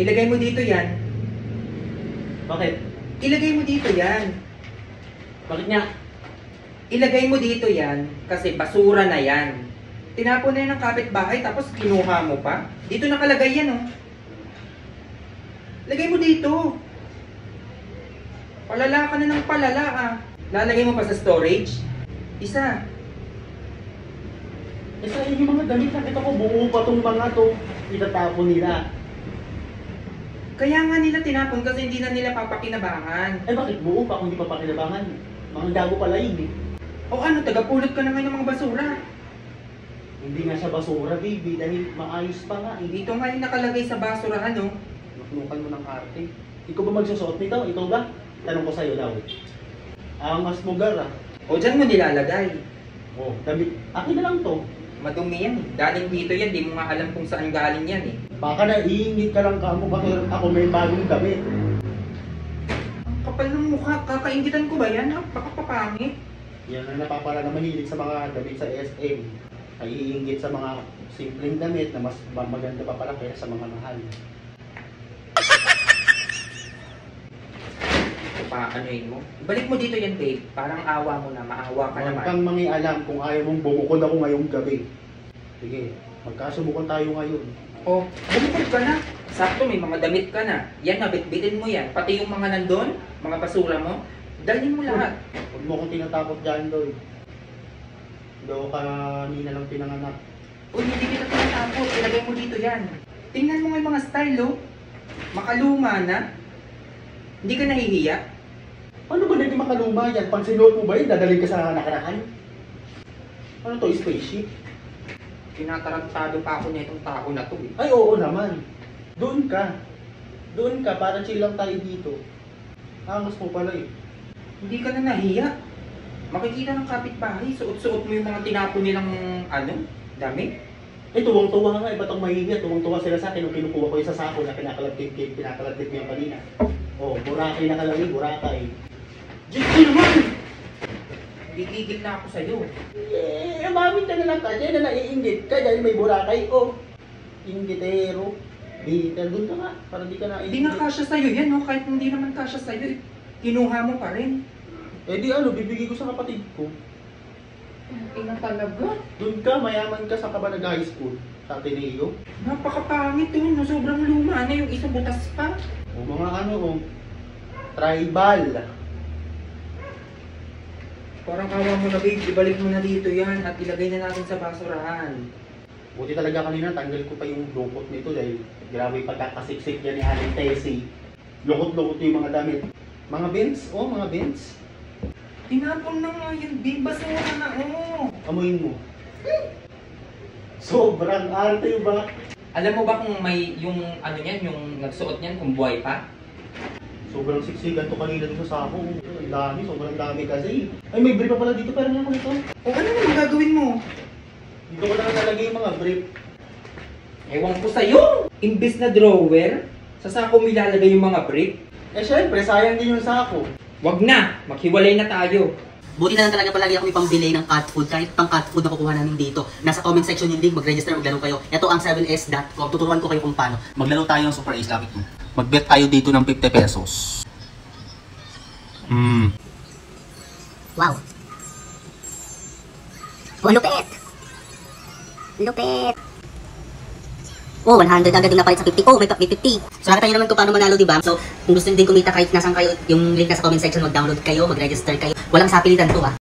Ilagay mo dito yan. Bakit? Ilagay mo dito yan. Bakit nga? Ilagay mo dito yan kasi basura na yan. Tinapon na yan ng kapitbahay tapos kinuha mo pa. Dito nakalagay yan, oh. Lagay mo dito. Palala ka na ng palala, ah. Lalagay mo pa sa storage. Isa. Isa yung mga damit na ito ko, buo pa tong mga to. Itatapon nila. Kaya nga nila tinapon kasi hindi na nila papakinabangan. Eh bakit buo pa kung hindi pa pakilabangan? Mga gago pala yun eh. O ano, tagapulot ka naman ng mga basura. Hindi nga siya basura, baby, dahil maayos pa nga eh. Dito nga yung nakalagay sa basurahan, oh. Naknukan mo ng arte. Ikaw ba magsusuot nito? Ikaw ba? Tanong ko sa'yo, Daw. Angas mo, Gar, ah. O dyan mo nilalagay. Oh, damit. Akin na lang to. Madumi yan, eh. Galing dito yan, di mo nga alam kung saan galing yan, eh. Baka naiingit ka lang kamo kasi ako may bagong damit. Ang kapal ng mukha, kakaingitan ko ba yan, ha? Baka papangit. Yan ang napapala na mahilig sa mga damit sa SM. Naiingit sa mga simpleng damit na mas maganda pa pala kaya sa mga mahal. Paanoin mo? Ibalik mo dito yan, babe. Parang awa mo na, maawa ka Huwag naman. kang mangialam kung ayaw mong bumukod ako ngayong gabi. Sige, magkasubukan tayo ngayon. O, bumukod ka na. Sakto, may mga damit ka na. Yan, nabitbitin mo yan. Pati yung mga nandun, mga basura mo, dalhin mo lahat. Huwag mo akong tinatakot dyan, Doy. Hindi ako kanina lang pinanganak. Uy, hindi kita tinatapos. Ilagay mo dito yan. Tingnan mo nga yung mga style, oh. Makaluma na. Hindi ka nahihiya? Ano ba naging makaluma yan? Pag sinuot mo ba yun, dadalhin ka sa nakaraan? Ano to, spaceship? Tinatarantado pa ako nitong tao na to, eh. Ay, oo naman. Doon ka. Doon ka, para chill lang tayo dito. Angas mo pala eh. Hindi ka na nahiya. Makikita ng kapitbahay, suot-suot mo yung mga tinapon nilang, dami. Eh, tuwang-tuwa nga. Ba't ang mahihiya? Tuwang-tuwa sila sa akin nung kinukuha ko yung sa sako na pinakaladkit mo yung kanina. Oh, Boracay nakalagay, Boracay. Diyos ko naman! Gigigil na ako sa'yo. Eh, mamit ka na lang ka. Diyan na naiingit ka dahil may Boracay. Oh, inggitero. Bitter, doon ka nga. Para di ka naiingit. Hindi nga kasya sa'yo yan, no? Kahit hindi naman kasya sa'yo, eh. Kinuha mo pa rin. Eh di ano, bibigay ko sa kapatid ko. Ina talaga. Doon ka, mayaman ka sa ka ba nag-high school? Sa Ateneo? Napakapangit yun, no? Sobrang luma na yung isang butas pa. O mga ano, oh, tribal. Parang awa mo na, babe. Ibalik mo na dito yan at ilagay na natin sa basurahan. Buti talaga kanina, tanggal ko pa yung lukot nito dahil grabe pagkakasiksik yan ni Aling Tessie. Lukot-lukot yung mga damit. Mga bins? Oh, mga bins. Tinapon na nga yun, babe. Basura na, oh. Amuin mo. Sobrang arte ba? Alam mo ba kung may yung ano niyan, yung nagsuot niyan, kung buhay pa? Sobrang siksikan to kanina dito sa sako. Ang dami, sobrang dami kasi. Ay, may brief pa pala dito, pero nga ko ito. O ano naman gagawin mo? Dito ko lang nalagay yung mga brief. Ewan ko sa'yo! Imbis na drawer, sa sako mo ilalagay yung mga brick. Eh syempre, sayang din yung sako. Wag na! Maghiwalay na tayo. Buti na lang talaga palagi ako may pambili ng cat food. Kahit pang cat food na kukuha namin dito. Nasa comment section yung link, mag-register, maglaro kayo. Ito ang 7s.com. Tuturuan ko kayo kung paano. Maglaro tayo ng Super Ace, lapit mo. Mag-bet tayo dito ng 50 pesos. Wow. Oh, lupit! Lupit! Oh, 100 agad yung napalit sa 50. Oh, may 50. So, nakita nyo naman kung paano manalo, diba? So, kung gusto nyo din kumita kahit nasan kayo, yung link nasa comment section, mag-download kayo, mag-register kayo. Walang sapilitan to, ah.